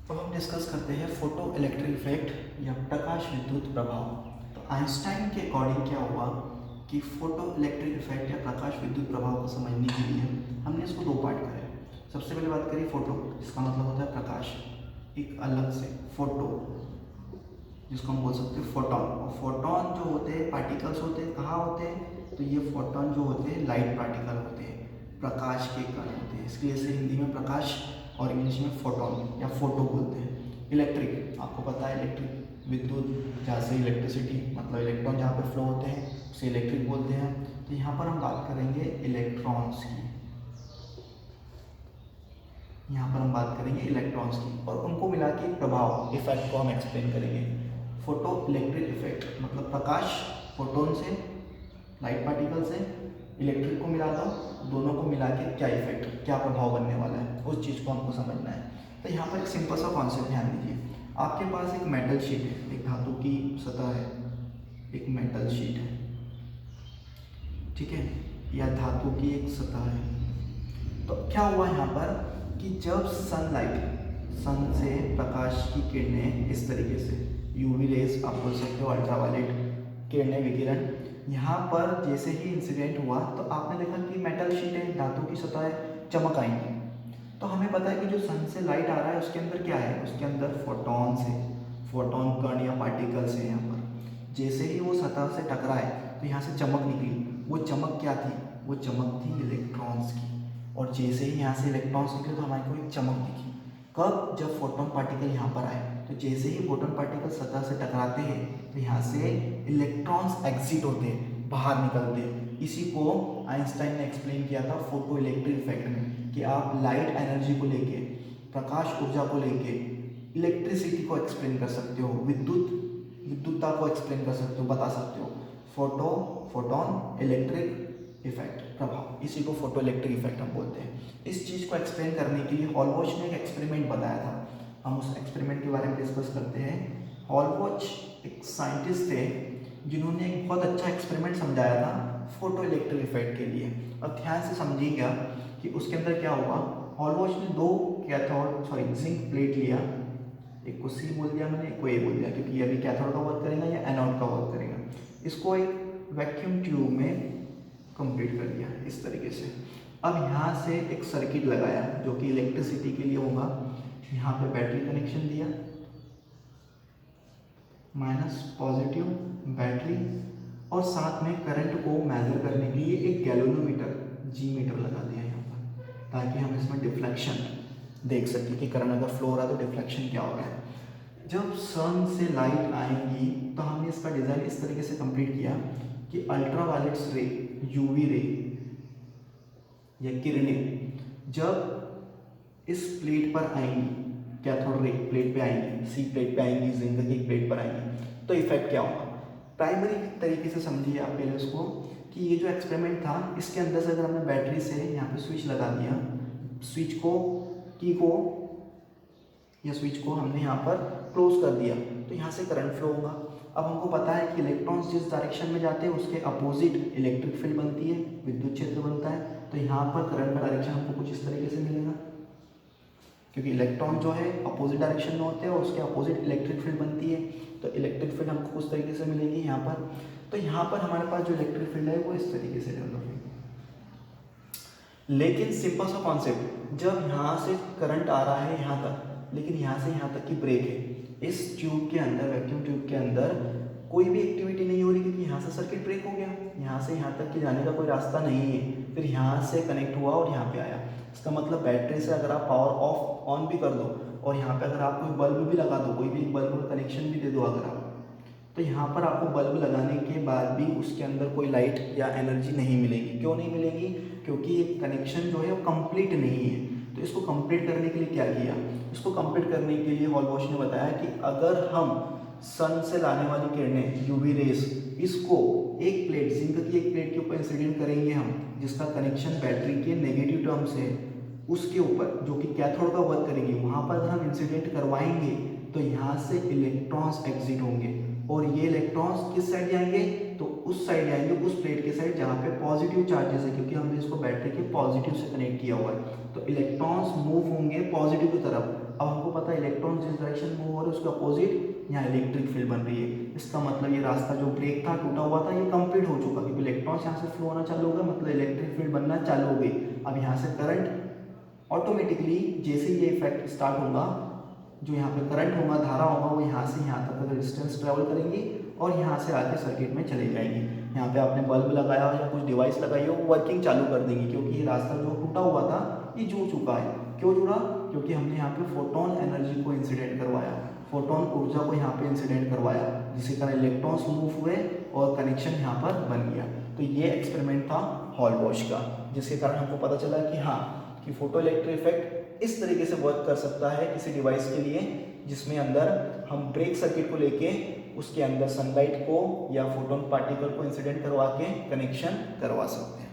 अब हम डिस्कस करते हैं फोटो इलेक्ट्रिक इफेक्ट या प्रकाश विद्युत प्रभाव। तो आइंस्टाइन के अकॉर्डिंग क्या हुआ कि फोटो इलेक्ट्रिक इफेक्ट या प्रकाश विद्युत प्रभाव को समझने के लिए हमने इसको दो पार्ट करे। सबसे पहले बात करिए फोटो, जिसका मतलब होता है प्रकाश, एक अलग से फोटो जिसको हम बोल सकते हैं फोटोन। और फोटोन जो होते हैं पार्टिकल्स होते हैं, कहाँ होते हैं? तो ये फोटोन जो होते हैं लाइट पार्टिकल होते हैं, प्रकाश के कण होते हैं। इसलिए इसे हिंदी में प्रकाश और इंग्लिश में फोटोन या फोटो बोलते हैं। इलेक्ट्रिक, आपको पता है इलेक्ट्रिक विद्युत, जहाँ से इलेक्ट्रिसिटी मतलब इलेक्ट्रॉन जहाँ पे फ्लो होते हैं उसे इलेक्ट्रिक बोलते हैं। तो यहाँ पर हम बात करेंगे इलेक्ट्रॉन्स की, यहाँ पर हम बात करेंगे इलेक्ट्रॉन्स की और उनको मिला के प्रभाव इफेक्ट को हम एक्सप्लेन करेंगे। फोटो इलेक्ट्रिक इफेक्ट मतलब प्रकाश, फोटोन से, लाइट पार्टिकल से इलेक्ट्रिक को मिला दो, दोनों को मिला के क्या इफेक्ट, क्या प्रभाव बनने वाला है, उस चीज़ को हमको समझना है। तो यहाँ पर एक सिंपल सा कॉन्सेप्ट ध्यान दीजिए। आपके पास एक मेटल शीट है, एक धातु की सतह है, एक मेटल शीट है, ठीक है, या धातु की एक सतह है। तो क्या हुआ यहाँ पर कि जब सनलाइट, सन से प्रकाश की किरणें इस तरीके से यूवी रेज, आप बोल सकते हो अल्ट्रावायलेट किरणें, विकिरण, यहाँ पर जैसे ही इंसिडेंट हुआ तो आपने देखा कि मेटल शीट है, धातु की सतह है, चमक आएंगे। तो हमें पता है कि जो सन से लाइट आ रहा है उसके अंदर क्या है, उसके अंदर फोटॉन्स है, फोटॉन कण या पार्टिकल्स है। यहाँ पर जैसे ही वो सतह से टकराए तो यहाँ से चमक निकली। वो चमक क्या थी? वो चमक थी इलेक्ट्रॉन्स की। और जैसे ही यहाँ से इलेक्ट्रॉन्स निकले तो हमारे को एक चमक दिखी। कब? जब फोटोन पार्टिकल यहाँ पर आए। तो जैसे ही फोटोन पार्टिकल सतह से टकराते हैं तो यहाँ से इलेक्ट्रॉन्स एग्जिट होते हैं, बाहर निकलते हैं। इसी को आइंस्टाइन ने एक्सप्लेन किया था फोटो इलेक्ट्रिक इफेक्ट में, कि आप लाइट एनर्जी को लेके, प्रकाश ऊर्जा को लेके इलेक्ट्रिसिटी को एक्सप्लेन कर सकते हो, विद्युतता को एक्सप्लेन कर सकते हो, बता सकते हो। फोटो, फोटोन, इलेक्ट्रिक इफेक्ट, प्रभाव, इसी को फोटो इलेक्ट्रिक इफेक्ट हम बोलते हैं। इस चीज़ को एक्सप्लेन करने के लिए हॉलवॉच ने एक एक्सपेरिमेंट बताया था। हम उस एक्सपेरिमेंट के बारे में डिस्कस करते हैं। हॉलवॉच एक साइंटिस्ट थे जिन्होंने एक बहुत अच्छा एक्सपेरिमेंट समझाया था फोटो इलेक्ट्रिक इफेक्ट के लिए। अब ध्यान से समझिएगा कि उसके अंदर क्या हुआ। हॉलवॉच ने दो कैथोड जिंक प्लेट लिया, एक को सी बोल दिया मैंने, एक को ए बोल दिया, क्योंकि ये अभी कैथोड का वर्क करेगा या एनोड का वर्क करेगा। इसको एक वैक्यूम ट्यूब में कंप्लीट कर दिया इस तरीके से। अब यहाँ से एक सर्किट लगाया जो कि इलेक्ट्रिसिटी के लिए होगा। यहाँ पे बैटरी कनेक्शन दिया, माइनस पॉजिटिव बैटरी, और साथ में करंट को मेजर करने के लिए एक गैल्वेनोमीटर, जी मीटर लगा दिया यहाँ पर, ताकि हम इसमें डिफ्लेक्शन देख सकें कि करंट अगर फ्लो हो रहा है तो डिफ्लेक्शन क्या हो रहा है। जब सन से लाइट आएंगी तो हमने इसका डिज़ाइन इस तरीके से कंप्लीट किया कि अल्ट्रावायलेट रे, यूवी रे या किरणें जब इस प्लेट पर आएंगी, कैथोड रे प्लेट पे आएंगी, सी प्लेट पे आएंगी, जिंक की प्लेट पर आएंगी, तो इफेक्ट क्या होगा। प्राइमरी तरीके से समझिए आप पहले उसको, कि ये जो एक्सपेरिमेंट था इसके अंदर से अगर हमने बैटरी से यहाँ पे स्विच लगा दिया, स्विच को, की को या स्विच को हमने यहाँ पर क्लोज कर दिया, तो यहाँ से करंट फ्लो होगा। अब हमको पता है कि इलेक्ट्रॉन्स जिस डायरेक्शन में जाते हैं उसके अपोजिट इलेक्ट्रिक फील्ड बनती है, विद्युत क्षेत्र बनता है। तो यहाँ पर करंट का डायरेक्शन हमको कुछ इस तरीके से मिलेगा, क्योंकि इलेक्ट्रॉन जो है अपोजिट डायरेक्शन में होते हैं और उसके अपोजिट इलेक्ट्रिक फील्ड बनती है। तो इलेक्ट्रिक फील्ड हमको उस तरीके से मिलेगी यहाँ पर। तो यहाँ पर हमारे पास जो इलेक्ट्रिक फील्ड है वो इस तरीके से डेवलप होगी। लेकिन सिंपल सा कॉन्सेप्ट, जब यहाँ से करंट आ रहा है यहाँ तक, लेकिन यहाँ से यहाँ तक की ब्रेक है, इस ट्यूब के अंदर, वैक्यूम ट्यूब के अंदर कोई भी एक्टिविटी नहीं हो रही, क्योंकि यहाँ से सर्किट ब्रेक हो गया, यहाँ से यहाँ तक के जाने का कोई रास्ता नहीं है। फिर यहाँ से कनेक्ट हुआ और यहाँ पे आया। इसका मतलब बैटरी से अगर आप पावर ऑफ ऑन भी कर दो और यहाँ पे अगर आप कोई बल्ब भी लगा दो, कोई भी बल्ब का कनेक्शन भी दे दो अगर आप, तो यहाँ पर आपको बल्ब लगाने के बाद भी उसके अंदर कोई लाइट या एनर्जी नहीं मिलेगी। क्यों नहीं मिलेगी? क्योंकि ये कनेक्शन जो है वो कंप्लीट नहीं है। तो इसको कंप्लीट करने के लिए क्या किया, इसको कंप्लीट करने के लिए हॉलवॉच ने बताया कि अगर हम सन से लाने वाली किरणें, यूवी रेस, इसको एक प्लेट, जिंक की एक प्लेट के ऊपर इंसिडेंट करेंगे हम, जिसका कनेक्शन बैटरी के नेगेटिव टर्म से, उसके ऊपर जो कि कैथोड का वर्क करेगी, वहाँ पर अगर हम इंसिडेंट करवाएंगे तो यहाँ से इलेक्ट्रॉन्स एग्जिट होंगे। और ये इलेक्ट्रॉन्स किस साइड जाएंगे? तो उस साइड जाएंगे, उस प्लेट के साइड जहाँ पे पॉजिटिव चार्जेस है, क्योंकि हमने इसको बैटरी के पॉजिटिव से कनेक्ट किया हुआ है। तो इलेक्ट्रॉन्स मूव होंगे पॉजिटिव की तरफ। अब हमको पता है इलेक्ट्रॉन जिस डायरेक्शन में मूव हो रहे हैं उसके अपोजिट यहाँ इलेक्ट्रिक फील्ड बन रही है। इसका मतलब ये रास्ता जो ब्रेक था, टूटा हुआ था, ये कंप्लीट हो चुका, क्योंकि इलेक्ट्रॉन्स यहाँ से फ्लो होना चालू हो गया, मतलब इलेक्ट्रिक फील्ड बनना चालू हो गई। अब यहाँ से करंट ऑटोमेटिकली जैसे ये इफेक्ट स्टार्ट होगा, जो यहाँ पे करंट होगा, धारा होगा, वो यहाँ से यहाँ तक का डिस्टेंस ट्रेवल करेंगी और यहाँ से आके सर्किट में चली जाएगी। यहाँ पे आपने बल्ब लगाया हो या कुछ डिवाइस लगाई हो, वो वर्किंग चालू कर देंगी, क्योंकि ये रास्ता जो टूटा हुआ था ये जुड़ चुका है। क्यों जुड़ा? क्योंकि हमने यहाँ पे फोटोन एनर्जी को इंसिडेंट करवाया, फोटोन ऊर्जा को यहाँ पे इंसिडेंट करवाया, जिसके कारण इलेक्ट्रॉन्स मूव हुए और कनेक्शन यहाँ पर बन गया। तो ये एक्सपेरिमेंट था हॉल बॉश का, जिसके कारण हमको पता चला कि हाँ, कि फोटो इलेक्ट्रिक इफेक्ट इस तरीके से वर्क कर सकता है किसी डिवाइस के लिए, जिसमें अंदर हम ब्रेक सर्किट को लेके उसके अंदर सनलाइट को या फोटोन पार्टिकल को इंसिडेंट करवा के कनेक्शन करवा सकते हैं।